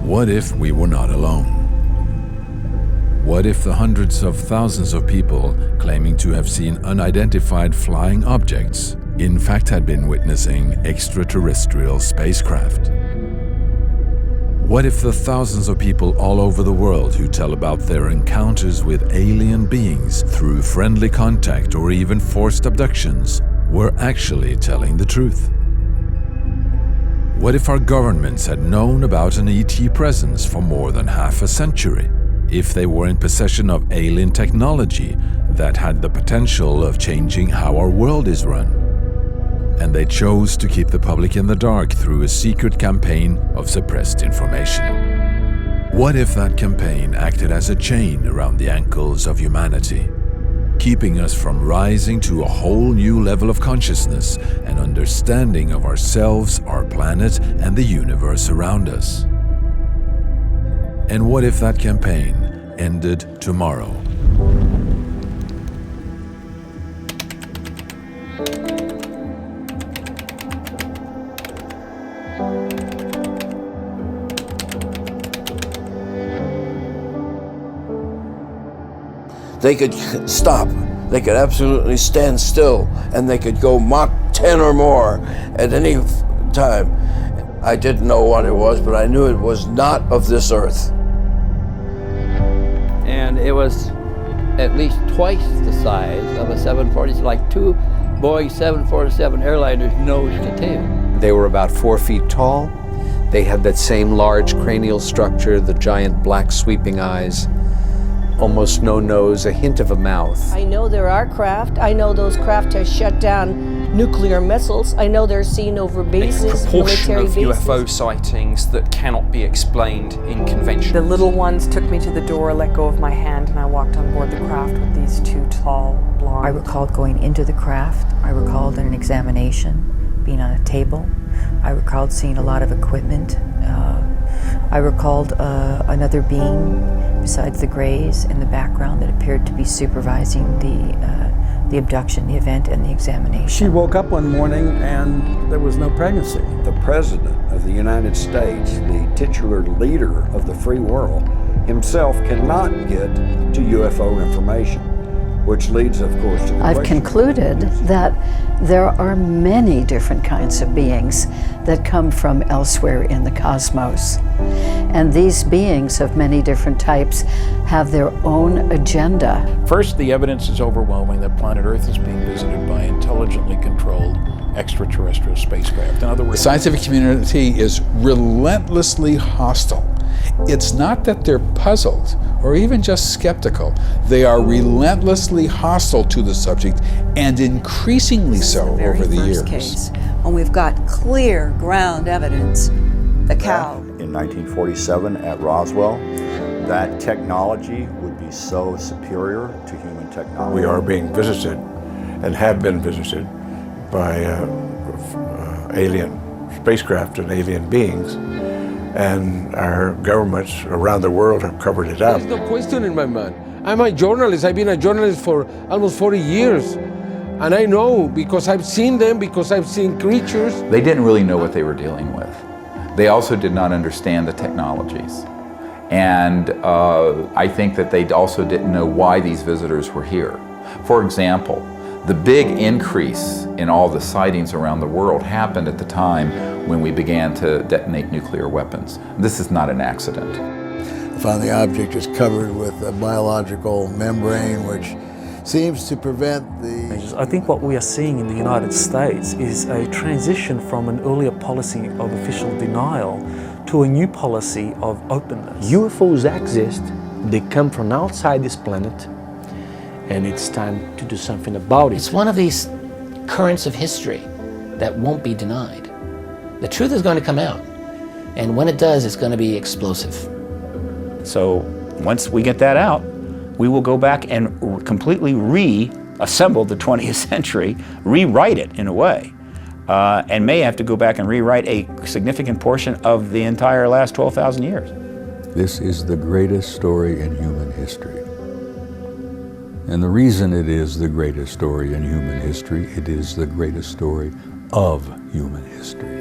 What if we were not alone? What if the hundreds of thousands of people claiming to have seen unidentified flying objects in fact had been witnessing extraterrestrial spacecraft? What if the thousands of people all over the world who tell about their encounters with alien beings through friendly contact or even forced abductions were actually telling the truth? What if our governments had known about an ET presence for more than half a century? If they were in possession of alien technology that had the potential of changing how our world is run? And they chose to keep the public in the dark through a secret campaign of suppressed information. What if that campaign acted as a chain around the ankles of humanity, keeping us from rising to a whole new level of consciousness and understanding of ourselves, our planet, and the universe around us? And what if that campaign ended tomorrow? They could stop, they could absolutely stand still, and they could go Mach 10 or more at any time. I didn't know what it was, but I knew it was not of this earth. And it was at least twice the size of a 747, like two Boeing 747 airliners nose to tail. They were about 4 feet tall. They had that same large cranial structure, the giant black sweeping eyes, almost no nose, a hint of a mouth. I know there are craft. I know those craft have shut down nuclear missiles. I know they're seen over bases, a proportion military of bases. UFO sightings that cannot be explained in convention. The little ones took me to the door, let go of my hand, and I walked on board the craft with these two tall, blonde. I recalled going into the craft. I recalled an examination, being on a table. I recalled seeing a lot of equipment. I recalled another being besides the Greys in the background that appeared to be supervising the abduction, the event, and the examination. She woke up one morning and there was no pregnancy. The President of the United States, the titular leader of the free world, himself cannot get to UFO information, which leads, of course, to the I've question. concluded that there are many different kinds of beings that come from elsewhere in the cosmos. And these beings of many different types have their own agenda. First, the evidence is overwhelming that planet Earth is being visited by intelligently controlled extraterrestrial spacecraft. In other words, the scientific community is relentlessly hostile. It's not that they're puzzled or even just skeptical. They are relentlessly hostile to the subject, and increasingly so over the years. Case, when we've got clear ground evidence, the cow. In 1947 at Roswell, that technology would be so superior to human technology. We are being visited and have been visited by alien spacecraft and alien beings. And our governments around the world have covered it up. There's no question in my mind. I'm a journalist. I've been a journalist for almost 40 years. And I know because I've seen them, because I've seen creatures. They didn't really know what they were dealing with. They also did not understand the technologies. And I think that they also didn't know why these visitors were here. For example, the big increase in all the sightings around the world happened at the time when we began to detonate nuclear weapons. This is not an accident. I found the object is covered with a biological membrane which seems to prevent the... I think what we are seeing in the United States is a transition from an earlier policy of official denial to a new policy of openness. UFOs exist, they come from outside this planet, and it's time to do something about it. It's one of these currents of history that won't be denied. The truth is going to come out, and when it does, it's going to be explosive. So once we get that out, we will go back and completely reassemble the 20th century, rewrite it in a way, and may have to go back and rewrite a significant portion of the entire last 12,000 years. This is the greatest story in human history. And the reason it is the greatest story in human history, it is the greatest story of human history.